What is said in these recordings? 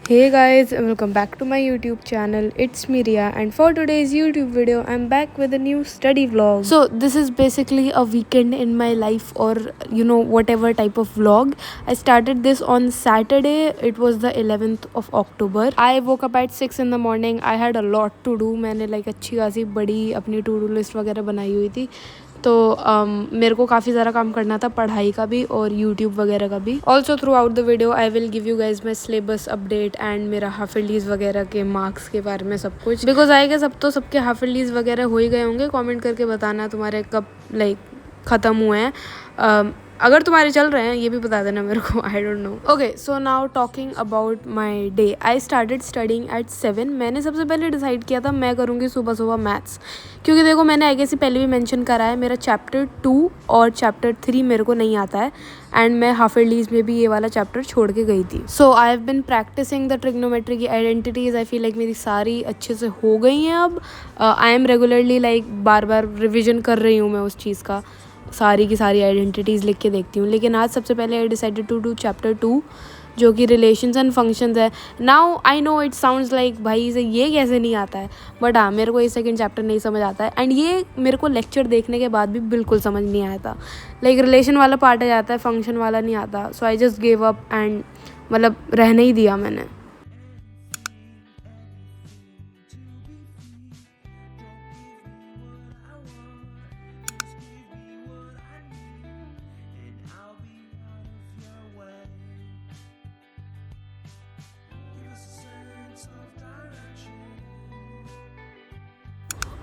Hey guys, and welcome back to my YouTube channel. It's me Riya, and for today's YouTube video, I'm back with a new study vlog. So this is basically a weekend in my life, or whatever type of vlog. I started this on Saturday. It was the 11th of October. I woke up at 6 in the morning. I had a lot to do. मैंने अच्छी खासी बड़ी अपनी to do list वगैरह बनाई हुई थी. तो मेरे को काफ़ी ज़्यादा काम करना था, पढ़ाई का भी और यूट्यूब वगैरह का भी. Also through out the video I will give you guys my syllabus update and मेरा हाफिलीज़ वगैरह के मार्क्स के बारे में सब कुछ. बिकॉज आई गेस अब तो सबके हाफिलीज़ वगैरह हो ही गए होंगे. कमेंट करके बताना तुम्हारे कब ख़त्म हुए हैं. अगर तुम्हारे चल रहे हैं ये भी बता देना मेरे को. I don't know. Okay, so now talking about my day. I started studying at 7. मैंने सबसे पहले डिसाइड किया था मैं करूँगी सुबह सुबह मैथ्स, क्योंकि देखो मैंने आई गेस पहले भी मेंशन करा है मेरा चैप्टर 2 और चैप्टर 3 मेरे को नहीं आता है. एंड मैं हाफ ईयरलीज में भी ये वाला चैप्टर छोड़ के गई थी. So I have been practicing the trigonometry की आइडेंटिटीज़. आई फील मेरी सारी अच्छे से हो गई हैं अब. आई एम रेगुलरली बार बार रिविजन कर रही हूँ मैं उस चीज़ का. सारी की सारी आइडेंटिटीज़ लिख के देखती हूँ. लेकिन आज सबसे पहले I decided to do chapter 2 जो कि रिलेशंस एंड फंक्शंस है. Now I know it sounds like भाई इसे ये कैसे नहीं आता है, बट हाँ मेरे को ये सेकंड चैप्टर नहीं समझ आता है. एंड ये मेरे को लेक्चर देखने के बाद भी बिल्कुल समझ नहीं आया था. रिलेशन वाला पार्ट आ जाता है, फंक्शन वाला नहीं आता. So I just give up and रहने ही दिया मैंने.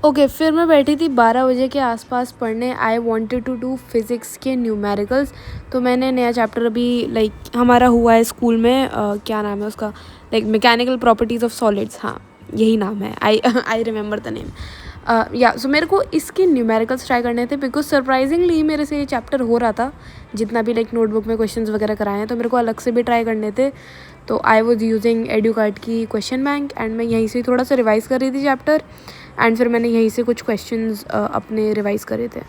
ओके, फिर मैं बैठी थी 12 बजे के आसपास पढ़ने. I wanted to do physics के न्यूमेरिकल्स. तो मैंने नया चैप्टर अभी हमारा हुआ है स्कूल में. क्या नाम है उसका, मैकेनिकल प्रॉपर्टीज़ ऑफ सॉलिड्स. हाँ यही नाम है. I remember the name. So मेरे को इसके न्यूमेरिकल्स ट्राई करने थे, बिकॉज सरप्राइजिंगली मेरे से ये चैप्टर हो रहा था जितना भी नोटबुक में क्वेश्चंस वगैरह कराए हैं, तो मेरे को अलग से भी ट्राई करने थे. तो आई वॉज यूजिंग एडुकार्ड की क्वेश्चन बैंक एंड मैं यहीं से थोड़ा सा रिवाइज़ कर रही थी चैप्टर. एंड फिर मैंने यहीं से कुछ क्वेश्चंस अपने रिवाइज़ करे थे.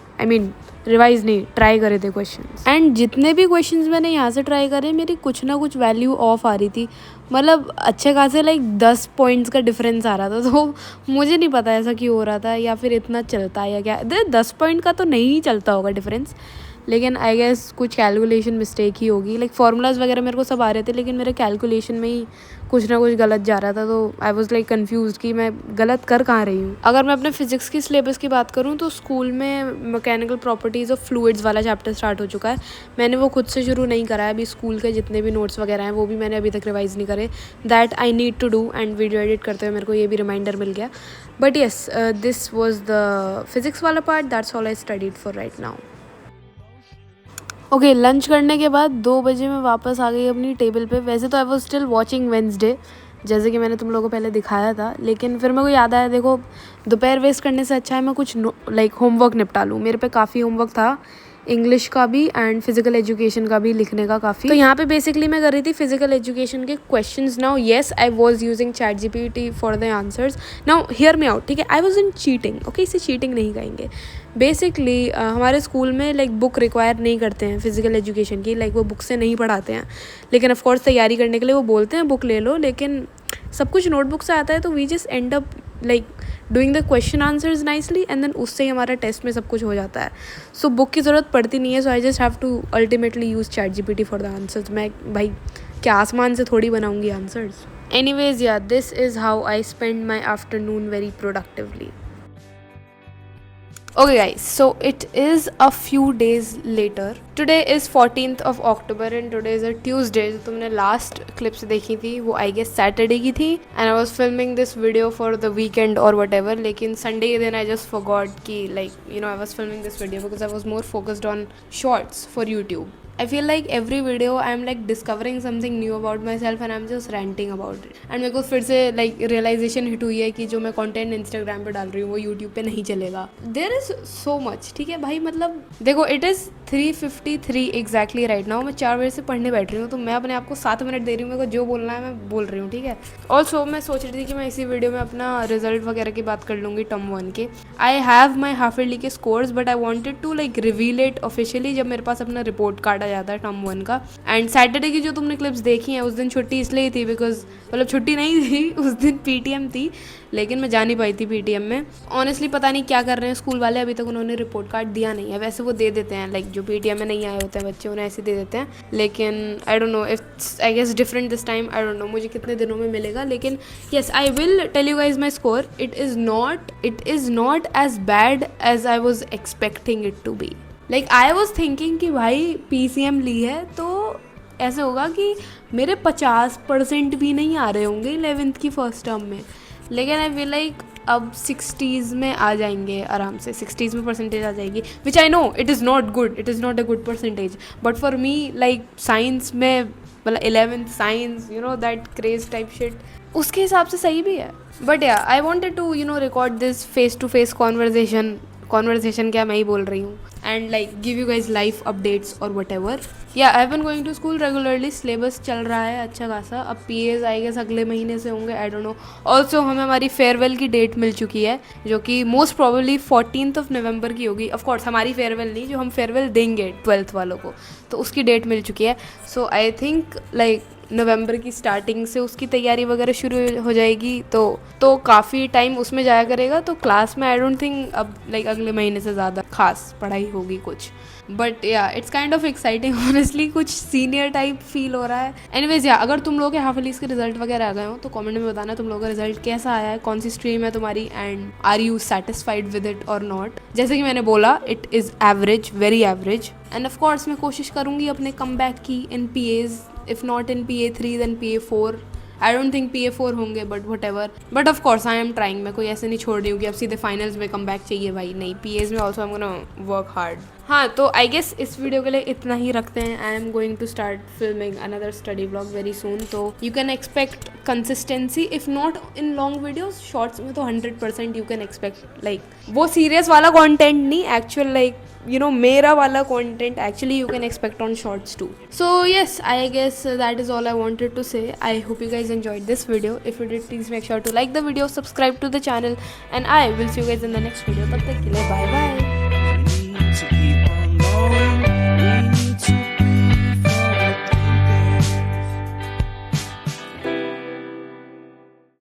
रिवाइज़ नहीं, ट्राई करे थे क्वेश्चंस. एंड जितने भी क्वेश्चंस मैंने यहाँ से ट्राई करे मेरी कुछ ना कुछ वैल्यू ऑफ आ रही थी. अच्छे खासे 10 पॉइंट्स का डिफरेंस आ रहा था. तो मुझे नहीं पता ऐसा क्यों हो रहा था, या फिर इतना चलता है या क्या. 10 पॉइंट का तो नहीं चलता होगा डिफरेंस, लेकिन आई गेस कुछ कैलकुलेशन मिस्टेक ही होगी. फार्मूलाज वगैरह मेरे को सब आ रहे थे, लेकिन मेरे कैलकुलेशन में ही कुछ ना कुछ गलत जा रहा था. तो आई वॉज कन्फ्यूज कि मैं गलत कर कहाँ रही हूँ. अगर मैं अपने फिजिक्स की सिलेबस की बात करूँ तो स्कूल में मैकेनिकल प्रॉपर्टीज़ ऑफ फ्लूइड्स वाला चैप्टर स्टार्ट हो चुका है. मैंने वो खुद से शुरू नहीं करा है. अभी स्कूल के जितने भी नोट्स वगैरह हैं वो भी मैंने अभी तक रिवाइज़ नहीं करे. That I need to do. And video edit करते हुए मेरे को ये भी रिमाइंडर मिल गया. But yes, this was the physics वाला part. That's all I studied for right now. Okay, lunch करने के बाद 2 बजे मैं वापस आ गई अपनी टेबल पे. वैसे तो I was still watching Wednesday, जैसे कि मैंने तुम लोगों को पहले दिखाया था. लेकिन फिर मेरे को याद आया, देखो दोपहर वेस्ट करने से अच्छा है मैं कुछ होमवर्क निपटा लूँ. मेरे पे काफ़ी होमवर्क था, इंग्लिश का भी एंड फिजिकल एजुकेशन का भी लिखने का काफ़ी. तो यहाँ पे बेसिकली मैं कर रही थी फिजिकल एजुकेशन के questions. Now yes, I was using ChatGPT for the answers. Now hear me out, ठीक है. I was in cheating. Okay, इसे चीटिंग नहीं कहेंगे. बेसिकली हमारे स्कूल में बुक रिक्वायर नहीं करते हैं फिजिकल एजुकेशन की. वो बुक से नहीं पढ़ाते हैं, लेकिन ऑफकोर्स तैयारी करने के लिए वो बोलते हैं बुक ले लो. लेकिन सब कुछ नोटबुक से आता है, तो we just end up doing the question answers nicely and then उससे ही हमारा टेस्ट में सब कुछ हो जाता है. सो बुक की ज़रूरत पड़ती नहीं है. So I just have to ultimately use ChatGPT for the answers. मैं भाई क्या आसमान से थोड़ी बनाऊंगी answers. Anyways yeah, this is how I spend my afternoon very productively. Okay guys, so it is a few days later. Today is 14th of October and today is a Tuesday. जो तुमने last clips देखी थी वो I guess Saturday की थी. And I was filming this video for the weekend और what ever. लेकिन Sunday के दिन आई जस्ट फॉरगॉट कि I was filming this video because I was more focused on shorts for YouTube. I feel every video I'm discovering something new about myself and I'm just ranting about it. And मेरे को फिर से realization hit हुई है कि जो मैं content Instagram पे डाल रही हूँ वो YouTube पे नहीं चलेगा. There is so much, ठीक है भाई. देखो it is 3:53 exactly right now. मैं 4 बजे से पढ़ने बैठ रही हूँ, तो मैं अपने आप को 7 मिनट दे रही हूँ। मेरे को जो बोलना है मैं बोल रही हूँ, ठीक है। ऑल्सो मैं सोच रही थी कि मैं इसी वीडियो में अपना रिजल्ट वगैरह की बात कर लूँगी टर्म 1 के। I have my half yearly के scores, but I wanted to like reveal it officially जब मेरे पास अपना रिपोर्ट कार्ड आ जाता है टर्म 1 का। एंड सैटरडे की जो तुमने क्लिप्स देखी हैं, उस दिन छुट्टी इसलिए थी बिकॉज मतलब छुट्टी नहीं थी उस दिन PTM थी, लेकिन मैं जा नहीं पाई थी PTM में। ऑनेस्टली पता नहीं क्या कर रहे हैं स्कूल वाले, अभी तक उन्होंने रिपोर्ट कार्ड दिया नहीं है। वैसे वो दे देते हैं, लाइक जो PTM में नहीं आए होते हैं बच्चे उन्हें ऐसे दे देते हैं, लेकिन I don't know, it's I guess different this time. I don't know मुझे कितने दिनों में मिलेगा, लेकिन yes I will tell you guys my score. It is not as bad as I was expecting it to be. Like I was thinking कि भाई PCM ली है तो ऐसे होगा कि मेरे 50% भी नहीं आ रहे होंगे 11th की फर्स्ट टर्म में, लेकिन आई फील लाइक अब 60s में आ जाएंगे आराम से, 60s में परसेंटेज आ जाएगी, which I know it is not good, it is not a good percentage, but for me like science में मतलब 11th science, you know that craze type shit, उसके हिसाब से सही भी है। But yeah I wanted to record this face to face conversation क्या मैं ही बोल रही हूँ, and like give you guys life updates और whatever. Yeah I have been going to school regularly, syllabus चल रहा है अच्छा खासा। अब PAs आई गेस अगले महीने से होंगे, आई डोंट नो। ऑल्सो हमें हमारी फेयरवेल की डेट मिल चुकी है, जो कि मोस्ट प्रोबेबली 14th नवंबर की होगी। ऑफकोर्स हमारी फेयरवेल नहीं, जो हम फेयरवेल देंगे 12th वालों को, तो उसकी डेट मिल चुकी है। सो आई थिंक लाइक नवंबर की स्टार्टिंग से उसकी तैयारी वगैरह शुरू हो जाएगी, तो काफ़ी टाइम उसमें जाया करेगा। तो क्लास में आई डोंट थिंक अब लाइक अगले महीने से ज़्यादा खास पढ़ाई होगी कुछ, बट या it's kind of exciting honestly, कुछ सीनियर टाइप फील हो रहा है। एनीवेज या अगर तुम लोग के हाफ ईयर्लीज के रिजल्ट वगैरह आ गए हो तो कमेंट में बताना तुम लोगों का रिजल्ट कैसा आया है, कौन सी स्ट्रीम है तुम्हारी, and are you satisfied with it और नॉट। जैसे कि मैंने बोला it is average, very average, and of course मैं कोशिश करूँगी अपने कम बैक की इन PAs, if not in PA3 then PA4। I don't think PA4 होंगे, but whatever, but of course I am trying। मैं कोई ऐसे नहीं छोड़ रही हूँ कि अब सीधे फाइनल्स में कम बैक चाहिए भाई, नहीं, PAs में also I'm gonna work hard। हाँ, तो आई गेस इस वीडियो के लिए इतना ही रखते हैं। I am going to start filming another study blog very soon, तो you can expect consistency, if not in long videos, shorts में तो 100% यू कैन एक्सपेक्ट लाइक वो सीरियस वाला कॉन्टेंट नहीं, एक्चुअल लाइक मेरा वाला content actually you can expect on shorts too। So yes, I guess that is all I wanted to say। I hope you guys enjoyed this video। If you did, please make sure to like the video, subscribe to the channel, and I will see you guys in the next video। तब तक के लिए bye bye।